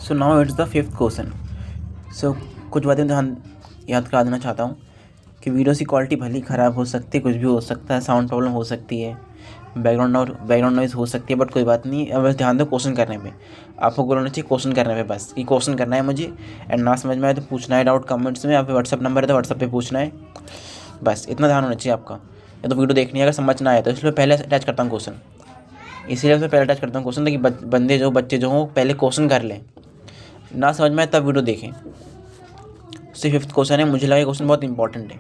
So now it's the fifth question. सो कुछ बातें ध्यान याद करा देना चाहता हूँ कि वीडियोस की क्वालिटी भली ख़राब हो सकती है, कुछ भी हो सकता है, साउंड प्रॉब्लम हो सकती है, बैकग्राउंड नॉइज़ हो सकती है, बट कोई बात नहीं। अब बस ध्यान दो क्वेश्चन करने में। आपको गोल होना चाहिए क्वेश्चन करने में, बस कि क्वेश्चन करना है मुझे, एंड ना समझ में आए तो पूछना है डाउट कमेंट्स में, या फिर व्हाट्सअप नंबर है तो व्हाट्सअप पे पूछना है। बस इतना ध्यान होना चाहिए आपका। या तो वीडियो देखनी है, अगर समझ ना आए तो इसलिए पहले अटैच करता हूँ क्वेश्चन, इसीलिए उसमें पहले अटैच करता हूँ क्वेश्चन, ताकि बच्चे जो हों पहले क्वेश्चन कर लें, ना समझ में आए तब वीडियो देखें। उससे फिफ्थ क्वेश्चन है, मुझे लगा ये क्वेश्चन बहुत इंपॉर्टेंट है,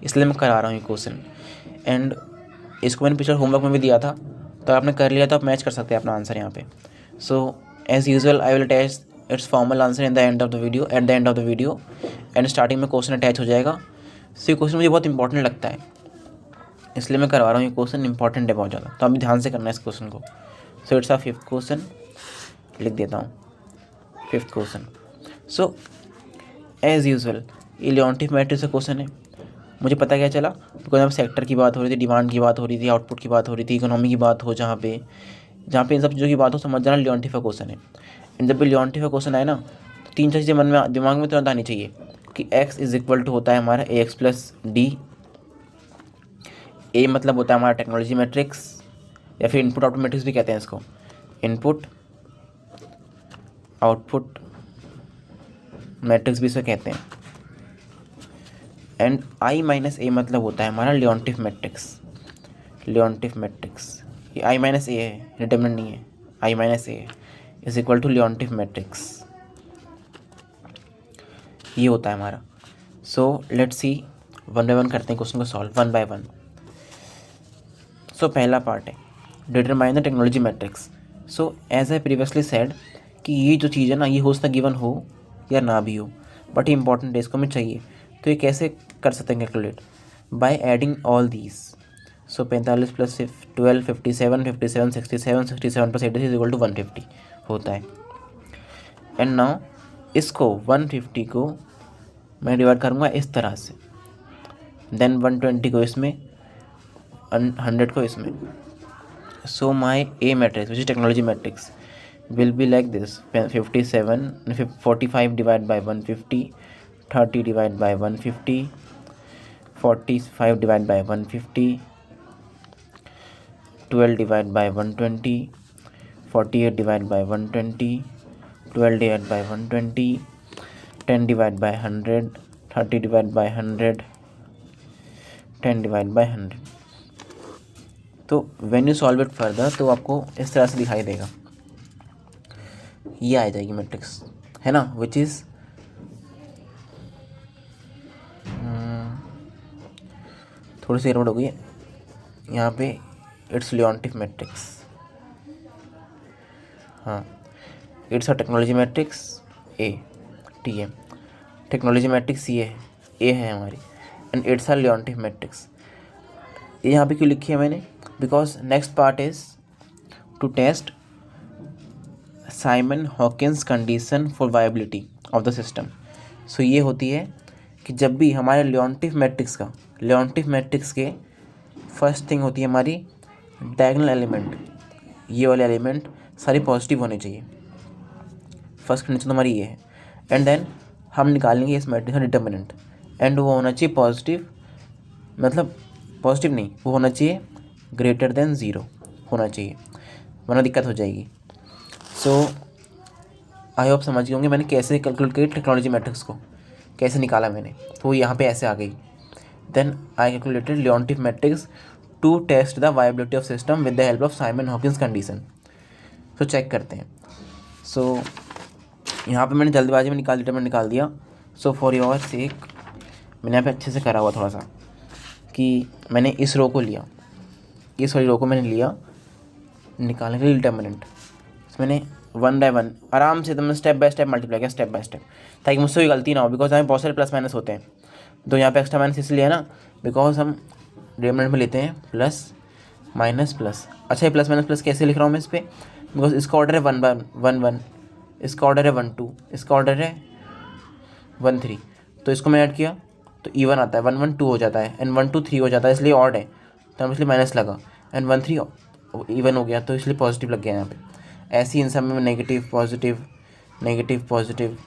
इसलिए मैं करा रहा हूँ ये क्वेश्चन। एंड इसको मैंने पिछले होमवर्क में भी दिया था, तो आपने कर लिया तो आप मैच कर सकते हैं अपना आंसर यहाँ पे। So as usual I will attach its formal answer in the end of the video, at the end of the video, and starting में क्वेश्चन अटैच हो जाएगा। सो ये क्वेश्चन मुझे बहुत इंपॉर्टेंट लगता है, इसलिए मैं करवा रहा हूँ। ये क्वेश्चन इंपॉर्टेंट है बहुत ज़्यादा, तो अभी ध्यान से करना है इस क्वेश्चन को। So it's a fifth question, लिख देता हूँ fifth question. So as usual ये लियोन्टिफ मैट्रिक्स का क्वेश्चन है। मुझे पता क्या चला, बिकॉज यहाँ सेक्टर की बात हो रही थी, डिमांड की बात हो रही थी, आउटपुट की बात हो रही थी, इकोनॉमी की बात हो, जहाँ पे इन सब चीज़ों की बात हो, समझ जाना लियोन्टिफ का क्वेश्चन है। एंड जब भी लियोन्टिफ का क्वेश्चन आए ना, तो तीन चार चीज़ें दिमाग में तुरंत आनी चाहिए कि x इज इक्वल टू होता है हमारा ax प्लस डी। ए मतलब होता है हमारा टेक्नोलॉजी मैट्रिक्स, या फिर इनपुट आउटपुट मैट्रिक्स भी कहते हैं इसको, इनपुट आउटपुट मैट्रिक्स भी इसे कहते हैं। एंड आई माइनस ए मतलब होता है हमारा लियोन्टिफ मैट्रिक्स। लियोन्टिफ मैट्रिक्स ये आई माइनस ए है, डिटरमिनेंट नहीं है, I minus A is equal to Leontief matrix, ये होता है हमारा। So let's see, one by one करते हैं क्वेश्चन को solve, one by one. So पहला पार्ट है determine the technology matrix. So as I previously said कि ये जो चीज़ है ना, ये हो सकता गिवन हो या ना भी हो, बट ये इंपॉर्टेंट है, इसको हमें चाहिए। तो ये कैसे कर सकते हैं calculate? By adding all these. So 45 plus 12 57 57 67 67 plus 86 is equal to 150 होता है। एंड नाउ इसको 150 को मैं डिवाइड करूँगा इस तरह से, देन 120 को इसमें, 100 को इसमें। So my A matrix which is technology matrix will be like this: 45 divided by 150, 30 divided by 150, 45 divided by 150, 12 divided by 120, 48 divided by 120, 12 divided by 120, 10 divided by 100, 30 divided by 100, 10 divided by 100। तो when you solve it further तो आपको इस तरह से दिखाई देगा, ये आ जाएगी मैट्रिक्स, है ना, विच इज़ थोड़ी सी एरर हो गई है यहाँ पे, इट्स लियोन्टिफ मैट्रिक्स। हाँ, it's a technology matrix A, T M, technology matrix ये है, ए है हमारी, and it's a Leontief matrix. ये यहाँ पे क्यों लिखी है मैंने? Because next part is to test Simon Hawkins condition for viability of the system. So ये होती है कि जब भी हमारे लियोन्टिफ मैट्रिक्स के फर्स्ट थिंग होती है हमारी डायगोनल एलिमेंट, ये वाले एलिमेंट सारी पॉजिटिव होने चाहिए, फर्स्ट कंडीशन हमारी ये है। एंड देन हम निकालेंगे इस मैट्रिक्स का डिटर्मिनेंट, एंड वो होना चाहिए पॉजिटिव, मतलब पॉजिटिव नहीं, वो होना चाहिए ग्रेटर देन 0 होना चाहिए, वरना दिक्कत हो जाएगी। सो आई होप समझ गए होंगे मैंने कैसे कैलकुलेट की टेक्नोलॉजी मैट्रिक्स को, कैसे निकाला मैंने, तो वो यहाँ पे ऐसे आ गई। Then I calculated Leontief matrix to test the viability of system with the help of Simon Hawkins condition. तो चेक करते हैं। सो यहाँ पे मैंने जल्दबाजी में डिटरमिनेंट निकाल दिया। सो फॉर योर सेक मैंने यहाँ पे अच्छे से करा हुआ थोड़ा सा, कि मैंने इस रो को लिया, इस वाली रो को मैंने लिया निकालने के लिए डिटरमिनेंट। मैंने 1 बाय 1 आराम से एकदम स्टेप बाय स्टेप मल्टीप्लाई किया, स्टेप बाय स्टेप, ताकि मुझसे कोई गलती ना हो, बिकॉज हमें बहुत सारे प्लस माइनस होते हैं। तो यहाँ पे एक्स्ट्रा माइनस इसलिए है ना, बिकॉज हम डिटरमिनेंट में लेते हैं प्लस माइनस प्लस। अच्छा, ये प्लस माइनस प्लस कैसे लिख रहा हूँ मैं इस पर? बिकॉज इसका ऑर्डर है 1 बाय 1, इसका ऑर्डर है 1 2, इसका ऑर्डर है 1 3, तो इसको मैंने ऐड किया तो इवन आता है, 1 1 2 हो जाता है, एंड 1 2 3 हो जाता है, इसलिए ऑड है, तो हम इसलिए माइनस लगा, एंड 1 3 इवन हो गया, तो इसलिए पॉजिटिव लग गया यहाँ पे। ऐसे ही इन सब में negative positive negative positive,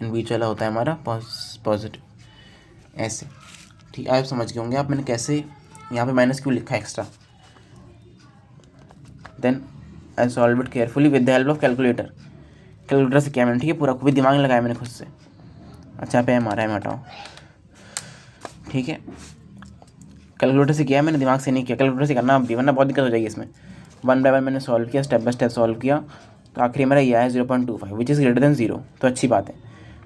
and बीच वाला होता है हमारा पॉजिटिव, ऐसे। ठीक, आप समझ गए होंगे आप मैंने कैसे यहाँ पे माइनस क्यों लिखा है extra. Then I solve it carefully with the help of calculator. Calculator से किया मैंने, ठीक है, पूरा कोई दिमाग नहीं लगाया मैंने खुद से। अच्छा पे एम आ रहा है, हटाओ, ठीक है। कैलकुलेटर से किया मैंने, दिमाग से नहीं किया। कैलकुलेटर से करना भी, वरना बहुत दिक्कत हो जाएगी इसमें। 1 बाय 1 मैंने सॉल्व किया, स्टेप बाय स्टेप सॉल्व किया, तो आखिरी मेरा ये आया 0.25 विच इज़ ग्रेटर देन 0, तो अच्छी बात है।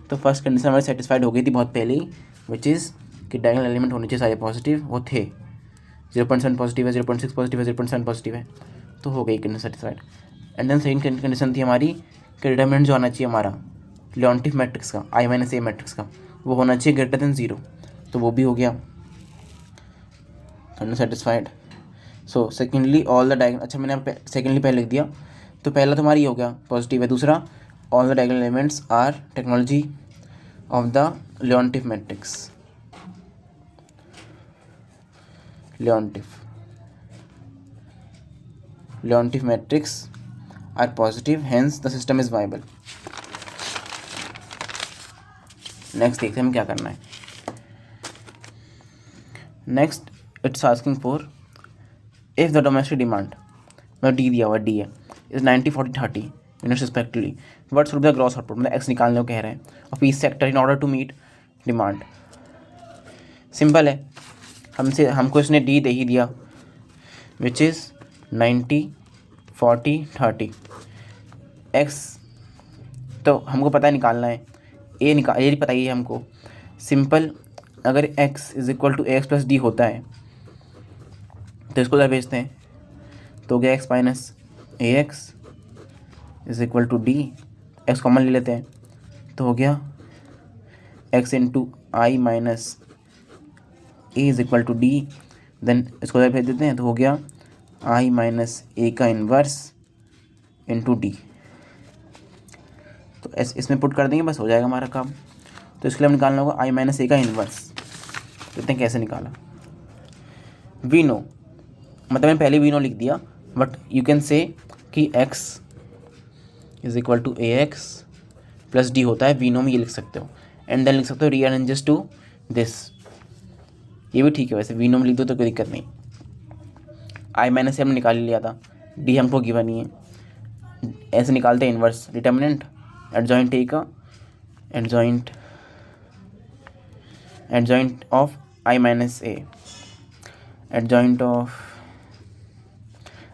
तो फर्स्ट कंडीशन हमारी सेटिस्फाइड हो गई थी बहुत पहले ही, विच इज़ कि डायगोनल एलिमेंट होने चाहिए सारे पॉजिटिव, वो थे। 0.7 पॉजिटिव है, 0.6 पॉजिटिव है, 0.7 पॉजिटिव है, तो हो गई condition satisfied. And then second condition थी हमारी कि डिटरमिनेंट जो आना चाहिए हमारा लियोनटिफ मैट्रिक्स का, I - A मैट्रिक्स का, वो होना चाहिए ग्रेटर देन 0, तो वो भी हो गया, condition satisfied. So secondly all the diagonal, अच्छा मैंने सेकेंडली पहले लिख दिया, तो पहला तो हमारी हो गया पॉजिटिव है। दूसरा, all the diagonal elements are technology of the Leontief matrix, Leontief matrix are positive, hence the system is viable. Next देखते हैं हमें क्या करना है। Next it's asking for if the domestic demand, मतलब डी दिया हुआ, डी है, is 90 40 30 units respectively, what's would be the gross output, मतलब एक्स निकालने को कह रहे हैं of each sector in order to meet demand. Simple है, हमको इसने डी दे ही दिया, विच इज़ 90 40 30। एक्स तो हमको पता है निकालना है, ये पता ही है हमको। सिंपल, अगर x is equal to X plus D होता है तो इसको उधर भेजते हैं, तो हो गया x minus A X is equal to D, X common ले लेते हैं, तो हो गया x into I minus A is equal to D. Then इसको उधर भेज देते हैं, तो हो गया आई माइनस ए का इन्वर्स इंटू डी। तो इसमें पुट कर देंगे, बस हो जाएगा हमारा काम। तो इसके लिए हम निकालना होगा आई माइनस ए का इन्वर्स। देखते हैं कैसे निकाला। वी नो, मतलब मैंने पहले वी नो लिख दिया, बट यू कैन से कि x is equal to A X plus D होता है, वी नो में ये लिख सकते हो। एंड देन लिख सकते हो रीअरेंजेस टू दिस, ये भी ठीक है वैसे, वी नो में लिख दो तो कोई दिक्कत नहीं। आई माइनस ए हमने निकाल लिया था, डी हमको गिवन ही है, ऐसे निकालते हैं इन्वर्स डिटर्मिनेंट एडजॉइंट ए का, adjoint of I minus A, adjoint of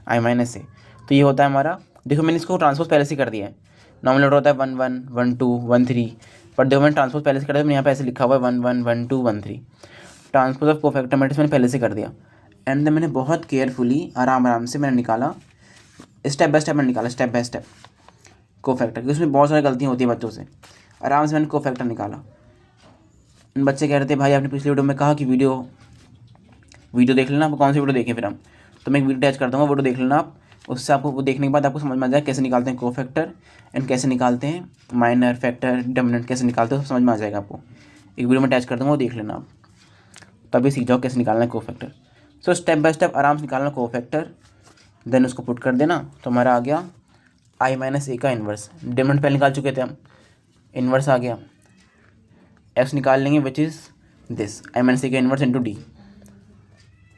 I minus A, तो ये होता है हमारा। देखो मैंने इसको ट्रांसपोज पहले से कर दिया है, नॉर्मल ऑर्डर होता है 1 1 1 2 1 3, बट देखो मैंने ट्रांसपोज पहले से कर दिया, मैंने यहाँ पे ऐसे लिखा हुआ है 1 1 1 2 1 3, ट्रांसपोज ऑफ कोफैक्टर मैट्रिक्स मैंने पहले से कर दिया। एंड देन मैंने बहुत केयरफुली आराम से मैंने निकाला, स्टेप बाय स्टेप मैंने निकाला, स्टेप बाय स्टेप कोफैक्टर, क्योंकि उसमें बहुत सारी गलतियाँ होती है बच्चों से। आराम से मैंने कोफैक्टर निकाला। बच्चे कह रहे थे भाई आपने पिछली वीडियो में कहा कि वीडियो देख लेना, आप कौन सी वीडियो देखें फिर हम, तो मैं एक वीडियो अटैच कर दूँगा, वीडियो देख लेना आप, उससे आपको वो देखने के बाद आपको समझ में आ जाए कैसे निकालते हैं कोफैक्टर एंड कैसे निकालते हैं माइनर फैक्टर, डिटरमिनेंट कैसे निकालते हैं, सब समझ में आ जाएगा आपको। एक वीडियो में अटैच कर दूँगा, वो देख लेना आप, तभी सीख जाओ कैसे निकालना है cofactor. So step by step आराम से निकालना कोफैक्टर, देन उसको पुट कर देना, तो हमारा आ गया आई माइनस ए का इन्वर्स। डिटरमिनेंट पहले निकाल चुके थे हम, इन्वर्स आ गया, एक्स निकाल लेंगे which is this I minus A का इन्वर्स इंटू डी,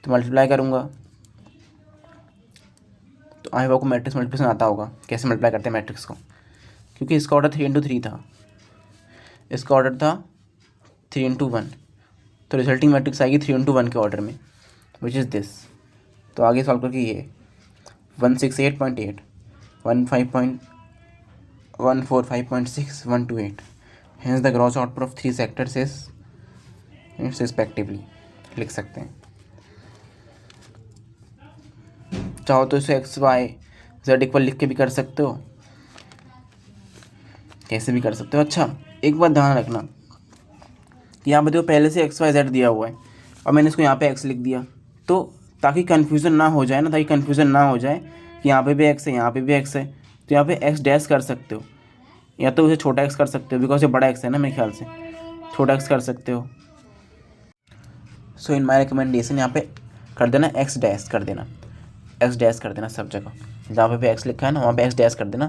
तो मल्टीप्लाई करूँगा, तो आई होप को मैट्रिक्स मल्टीप्लिकेशन आता होगा, कैसे मल्टीप्लाई करते हैं मैट्रिक्स को, क्योंकि इसका ऑर्डर 3 × 3 था, इसका ऑर्डर था 3 × 1, तो रिजल्टिंग मैट्रिक्स आएगी 3 × 1 के ऑर्डर में, विच इज़ दिस। तो आगे सॉल्व करके ये 168.8 15.145.6 128, hence the gross output of 3 sectors is respectively लिख सकते हैं। चाहो तो इसे एक्स वाई जेड इक्वल लिख के भी कर सकते हो, कैसे भी कर सकते हो। अच्छा एक बात ध्यान रखना कि यहाँ पे देखो पहले से एक्स वाई जेड दिया हुआ है और मैंने इसको यहाँ पे एक्स लिख दिया, तो ताकि कन्फ्यूज़न ना हो जाए कि यहाँ पे भी एक्स है यहाँ पे भी एक्स है, तो यहाँ पे एक्स डैश कर सकते हो, या तो उसे छोटा एक्स कर सकते हो, बिकॉज ये बड़ा एक्स है ना, मेरे ख्याल से छोटा एक्स कर सकते हो। सो इन माई रिकमेंडेशन यहाँ पे कर देना एक्स डैश कर देना, एक्स डैश कर देना सब जगह, जहाँ पे भी एक्स लिखा है ना वहाँ पे एक्स डैश कर देना,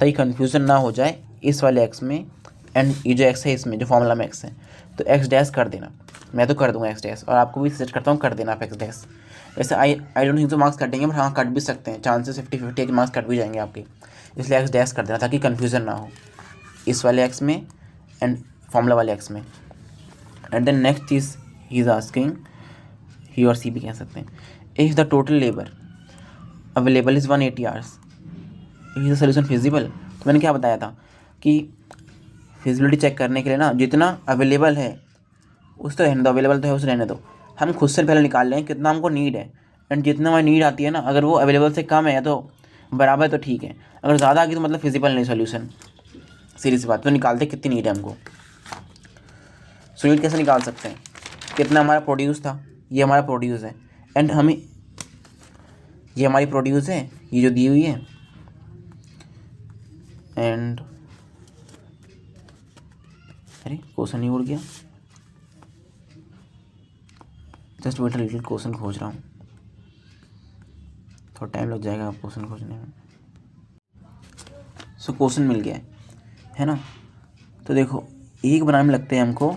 ताकि कन्फ्यूज़न ना हो जाए इस वाले एक्स में एंड ये जो एक्स है इसमें, जो फॉर्मूला में एक्स है, तो एक्स डैश कर देना। मैं तो कर दूंगा एक्स डैश, और आपको भी सजेस्ट करता हूँ कर देना आप एक्स डैश। वैसे आई डोंट थिंक तो मार्क्स कटेंगे, बट हाँ कट भी सकते हैं, चांसेस 50-50 है कि मार्क्स कट भी जाएंगे आपके, इसलिए एक्स डैश कर देना ताकि कन्फ्यूज़न ना हो इस वाले एक्स में एंड फॉर्मूला वाले एक्स में। एंड देन नेक्स्ट चीज़ ही इज़ आस्किंग, ही और सी भी कह सकते हैं, if the total labour available is 180 hours, is the solution feasible. तो मैंने क्या बताया था कि फिजिबिलिटी चेक करने के लिए ना जितना अवेलेबल है उस तो रहने दो, अवेलेबल तो है उस रहने दो, हम खुद से पहले निकाल लें कितना हमको नीड है, एंड जितना हमारी नीड आती है ना, अगर वो अवेलेबल से कम है तो बराबर तो ठीक है, अगर ज़्यादा आ गई तो मतलब फिजिबल नहीं सोल्यूशन, सीरियस बात। तो निकालते कितनी नीड है हमको। सो नीड कैसे निकाल सकते हैं, कितना हमारा प्रोड्यूस था, ये हमारा प्रोड्यूस है, एंड हमें ये हमारी प्रोड्यूस है, ये जो दी हुई है, एंड अरे क्वेश्चन ही उड़ गया, just wait a little, question खोज रहा हूँ, थोड़ा टाइम लग जाएगा क्वेश्चन खोजने में। सो क्वेश्चन मिल गया है ना। तो देखो एक बनाने में लगते हैं हमको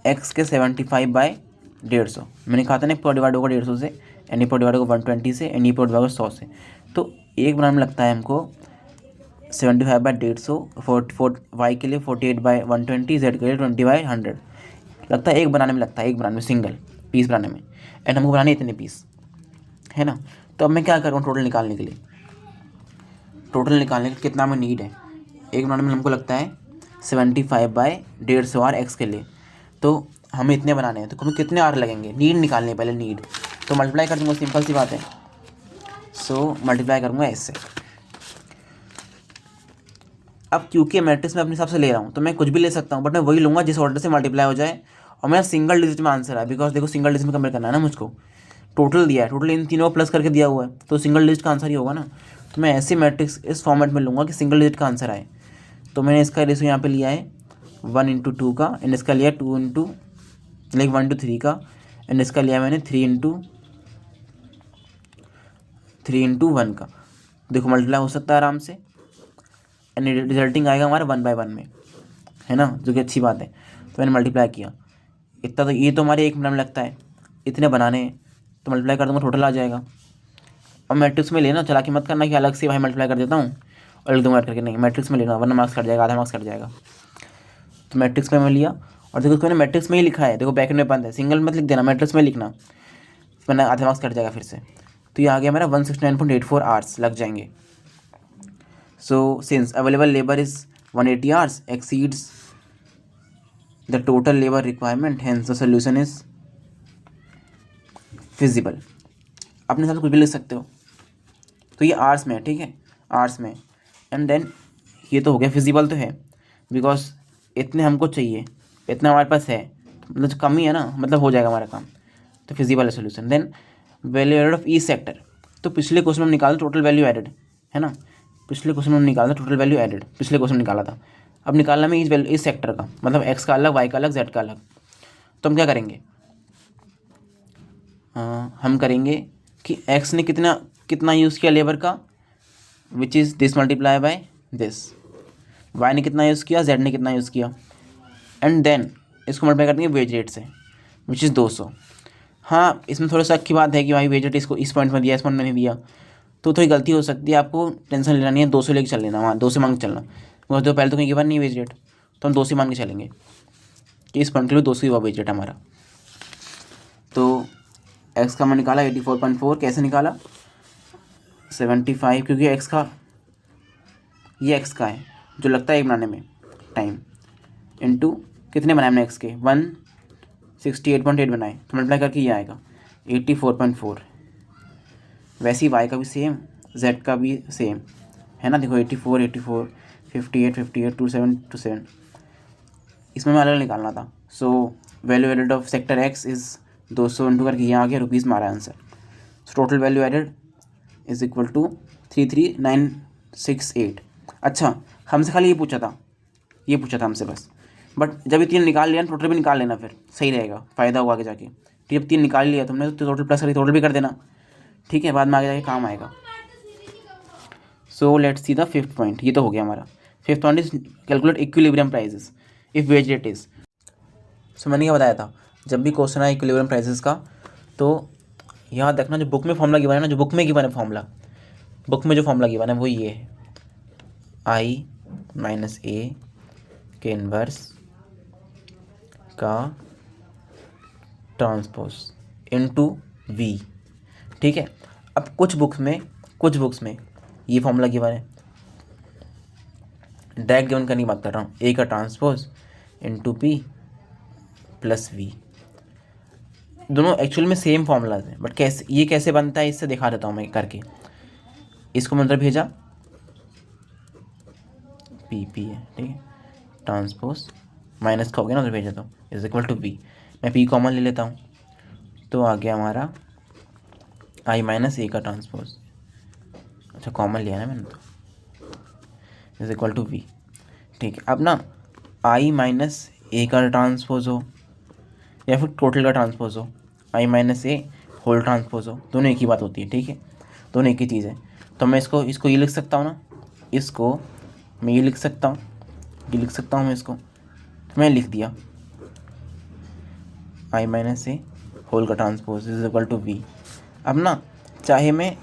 x के 75/150, मैंने कहा था ना पर डिवाइड होगा 150 से, एन ई पर डिवाइड होगा 120 से, एन ई पर डिवाइड होगा 100 से, तो एक बनाने में लगता है हमको 75/150, y के लिए 48/120, z के लिए 20/100 लगता है, एक बनाने में लगता है, एक बनाने में सिंगल पीस बनाने में, एंड हमको बनाने इतने पीस है ना। तो अब मैं क्या करूँ टोटल निकालने के लिए, टोटल निकालने के लिए कितना हमें नीड है, एक बनाने में हमको लगता है 75/150 आर एक्स के लिए, तो हमें इतने बनाने हैं, तो हमें कितने आर लगेंगे, नीड निकालने पहले नीड, तो मल्टीप्लाई कर दूँगा, सिंपल सी बात है। सो मल्टीप्लाई करूँगा इससे। अब क्योंकि मैट्रिक्स में अपने हिसाब से ले रहा हूँ तो मैं कुछ भी ले सकता हूँ, बट मैं वही लूँगा जिस ऑर्डर से मल्टीप्लाई हो जाए और मेरा सिंगल डिजिट में आंसर है, बिकॉज देखो सिंगल डिजिट में कंपेयर करना है ना मुझको, टोटल दिया है, टोटल इन तीनों को प्लस करके दिया हुआ है, तो सिंगल डिजिट का आंसर ही होगा ना। तो मैं ऐसे मैट्रिक्स इस फॉर्मेट में लूँगा कि सिंगल डिजिट का आंसर आए। तो मैंने इसका रेशियो यहाँ पे लिया है 1:2 का, एंड इसका लिया 2 लाइक 1:3 का, एंड इसका लिया मैंने 3:1 का। देखो मल्टीप्लाई हो सकता है आराम से, एंड रिजल्टिंग आएगा हमारा 1/1 में, है ना, जो कि अच्छी बात है। तो मैंने मल्टीप्लाई किया इतना, तो ये तो हमारे एक मिनट में लगता है, इतने बनाने हैं, तो मल्टीप्लाई कर दूँगा टोटल आ जाएगा। अब मैट्रिक्स में लेना, चला के मत करना कि अलग से भाई मल्टीप्लाई कर देता हूँ और लिख दूँगा ऐड करके, नहीं मैट्रिक्स में लेना, वरना मार्क्स कट जाएगा, आधा मार्क्स कट जाएगा। तो मैट्रिक्स में मैं लिया, और देखो उसको मैंने मैट्रिक्स में ही लिखा है, देखो ब्रैकेट में बंद है, सिंगल मत लिख देना, मैट्रिक्स में लिखना, वरना आधा मार्क्स कट जाएगा फिर से। तो ये आ गया मेरा 169.84 आवर्स लग जाएंगे। So since available labour is 180 hours exceeds the total labour requirement, hence the solution is feasible. अपने साथ कुछ भी लिख सकते हो, तो ये आर्ट्स में है, ठीक है, आर्ट्स में, एंड देन ये तो हो गया फिजिबल तो है, बिकॉज इतने हमको चाहिए, इतना हमारे पास है, मतलब कम ही है ना, मतलब हो जाएगा हमारा काम, तो फिजिबल है solution. Then value added of each sector, तो पिछले क्वेश्चन में निकाला टोटल वैल्यू एडेड, है ना, पिछले क्वेश्चन में निकाला था टोटल वैल्यू एडेड, पिछले क्वेश्चन निकाला था, अब निकालना में इस सेक्टर का, मतलब एक्स का अलग, वाई का अलग, जेड का अलग। तो हम क्या करेंगे, हम करेंगे कि एक्स ने कितना कितना यूज़ किया लेबर का, which is this multiply by this, Y ने कितना यूज़ किया, जेड ने कितना यूज़ किया, एंड देन इसको मल्टीप्लाई कर देंगे वेज रेट से, विच इज़ 200। हाँ इसमें थोड़ा सा अच्छी बात है कि भाई वेज रेट इसको इस पॉइंट में दिया, इस पॉइंट में नहीं दिया, तो थोड़ी गलती हो सकती है, आपको टेंशन लेना नहीं है, 200 लेके चल लेना, वहाँ 2 से मांग के चलना, क्योंकि तो पहले तो कहीं गिवन नहीं वेज रेट, तो हम 2 से मान के चलेंगे कि इस पॉइंट के लिए 200 ही हुआ वेज रेट हमारा। तो एक्स का मैं निकाला 84.4, कैसे निकाला, 75, क्योंकि एक्स का ये एक्स का है जो लगता है एक बनाने में टाइम, इनटू कितने बनाए हमने एक्स के 168.8 बनाए, तो मल्टीप्लाई करके ये आएगा 84.4। वैसे ही वाई का भी सेम, जेड का भी सेम, है ना, देखो 84, 84, 58, 58, 27, इसमें मैं अलग निकालना था। So value added of sector X is 200 into करके यहाँ आ गया रुपीज़ में आ रहा है answer. So total value added is equal to 33968। अच्छा हमसे खाली ये पूछा था हमसे बस, बट जब ये 3 निकाल लिया टोटल भी निकाल लेना, फिर सही रहेगा, फ़ायदा होगा आगे जाके। तो जब 3 निकाल लिया तुमने तो टोटल प्लस करके टोटल भी कर देना, ठीक है, बाद में आगे जाके काम आएगा। So let's see the fifth point. ये तो हो गया हमारा। Fifth point is calculate equilibrium prices if wage rate is. So मैंने क्या बताया था, जब भी क्वेश्चन आए इक्विलिब्रियम प्राइजेस का तो याद रखना जो बुक में फॉर्मूला गिवन है ना, जो बुक में गिवन है फॉर्मूला, बुक में जो फॉर्मूला गिवन है वो ये है, आई माइनस ए के इन्वर्स का ट्रांसपोज इनटू वी। ठीक है, अब कुछ बुक्स में ये फॉर्मूला गिवन है, डायरेक्ट गिवन करने की बात कर रहा हूँ, ए का transpose into P plus V. दोनों एक्चुअल में सेम फॉर्मूलाज हैं, बट कैसे बनता है इससे दिखा देता हूँ मैं करके। इसको मैं उधर भेजा, पी है, ठीक है, ट्रांसपोज माइनस का हो गया ना, उधर भेजा तो इज इक्वल टू वी। मैं पी कॉमन ले लेता हूँ तो आ गया हमारा आई माइनस ए का ट्रांसपोज, अच्छा कॉमन लिया ना मैंने, तो इज इक्वल टू वी। ठीक है, अब ना आई माइनस ए का ट्रांसपोज हो या फिर टोटल का ट्रांसपोज हो, आई माइनस ए होल ट्रांसपोज हो, दोनों एक ही बात होती है। ठीक है, दोनों एक ही चीज़ है। तो मैं इसको ये लिख सकता हूँ ना, इसको मैं ये लिख सकता हूँ, ये लिख सकता हूँ मैं इसको, तो मैं लिख दिया आई माइनस ए होल का transpose is equal to V. अब ना चाहे मैं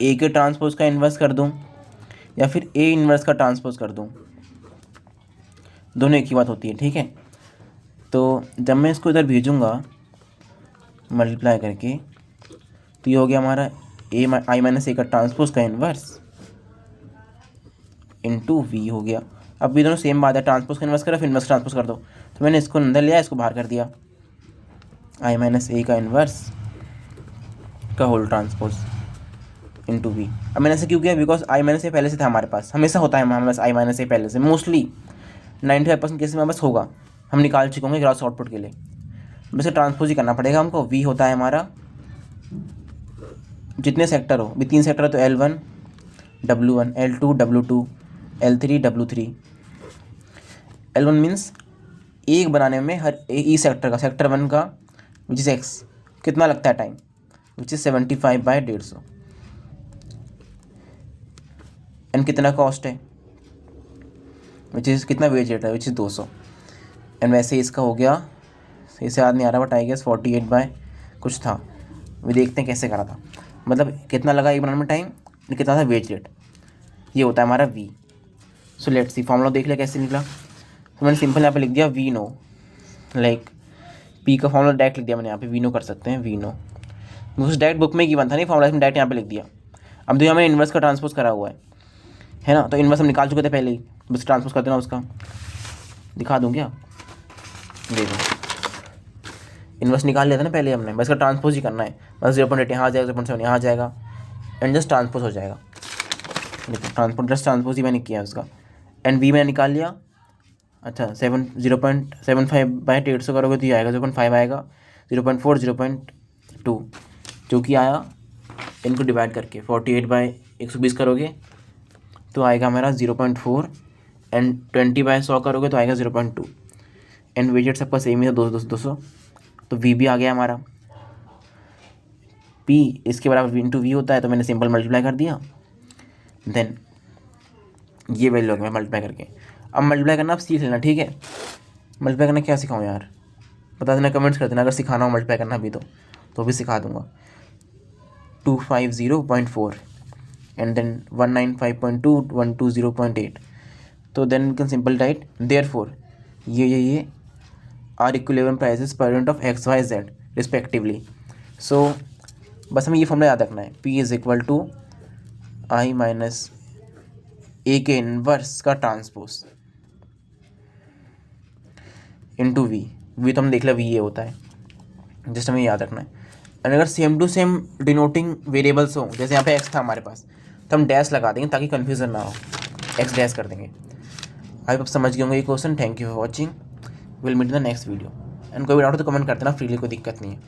ए के ट्रांसपोज का इन्वर्स कर दूँ या फिर ए इन्वर्स का ट्रांसपोज कर दूँ, दोनों एक ही बात होती है। ठीक है, तो जब मैं इसको इधर भेजूँगा मल्टीप्लाई करके, तो ये हो गया हमारा आई माइनस ए का ट्रांसपोज का इन्वर्स इनटू वी हो गया। अब भी दोनों सेम बात है, ट्रांसपोज का इन्वर्स करो फिर इन्वर्स ट्रांसपोज कर दो, तो मैंने इसको अंदर लिया, इसको बाहर कर दिया, आई माइनस ए का इन्वर्स का होल ट्रांसपोज इनटू वी। अब मैंने ऐसा क्यों किया, बिकॉज आई माइनस ए पहले से था हमारे पास, हमेशा होता है हमारे पास आई माइनस ए पहले से, मोस्टली 95% केस में बस होगा, हम निकाल चुके होंगे क्रॉस आउटपुट के लिए, वैसे ट्रांसपोज ही करना पड़ेगा हमको। वी होता है हमारा जितने सेक्टर हो, भी 3 सेक्टर है तो L1 W1 L2 W2 L3 W3। L1 means एक बनाने में हर ई सेक्टर का, सेक्टर 1 का विच इज़ एक्स कितना लगता है टाइम, विच इज़ 75/150। एंड कितना कॉस्ट है, विच इज़ कितना वेज रेट है, विच इज़ 200। एंड वैसे इसका हो गया, इसे याद नहीं आ रहा बट आई गेस 48 कुछ था, वो देखते हैं कैसे करा था, मतलब कितना लगा एक बनाने में टाइम, कितना था वेज रेट, ये होता है हमारा V. So let's see formula देख लिया कैसे निकला। तो मैंने सिंपल यहाँ पे लिख दिया वी नो, लाइक पी का फॉर्मूला डायरेक्ट लिख दिया मैंने यहाँ पे, वी नो कर सकते हैं, we know because direct book में ही बन था नहीं फॉर्मूला, इसमें डायरेक्ट यहाँ पे लिख दिया। अब तो यहाँ मैंने इन्वर्स का ट्रांसपोज करा हुआ है ना, तो इन्वर्स हम निकाल चुके थे पहले ही, बस ट्रांसपोज कर देना उसका, दिखा दूँ क्या, देखो इन्वर्स निकाल लिया था ना पहले हमने, बस का ट्रांसपोज ही करना है, बस 0.8 यहाँ आ जाएगा, 0.7 यहाँ आ जाएगा एंड जस्ट ट्रांसपोज हो जाएगा। देखो ट्रांसपोज जस्ट ट्रांसपोज ही मैंने किया उसका, एंड वी मैंने निकाल लिया। अच्छा 0.75/150 करोगे तो ये आएगा 0.5 आएगा, 0.4 0.2 जो कि आया, इनको डिवाइड करके 48/120 करोगे तो आएगा हमारा 0.4 एंड 20/100 करोगे तो आएगा 0.2 एंड वेजेट सबका सेम ही है 200 तो वी भी आ गया हमारा। पी इसके बराबर इंटू वी होता है, तो मैंने सिंपल मल्टीप्लाई कर दिया, देन ये वैल्यू हो गया मल्टीप्लाई करके। अब मल्टीप्लाई करना आप सीख लेना, ठीक है, मल्टीप्लाई करना क्या सिखाऊँ यार, बता देना, कमेंट्स कर देना, अगर सिखाना हो मल्टीप्लाई करना भी तो भी सिखा दूँगा। 250.4 एंड देन 195.2 120.8, तो then you can simple write therefore ये are equilibrium prices per unit of X Y Z respectively. So बस हमें ये फॉर्मूला याद रखना है, P is equal to I minus A के इन्वर्स का ट्रांसपोज इनटू वी तो हम देख लिया वी ये होता है, जस्ट हमें याद रखना है। एंड अगर same to same denoting variables हो, जैसे यहाँ पे एक्स था हमारे पास, तो हम डैश लगा देंगे ताकि कन्फ्यूजन ना हो, एक्स डैश कर देंगे। आप समझ गए होंगे ये question. Thank you for watching, will meet in the next video. And कोई भी डाउट तो कमेंट करते ना फ्रीली, कोई दिक्कत नहीं है।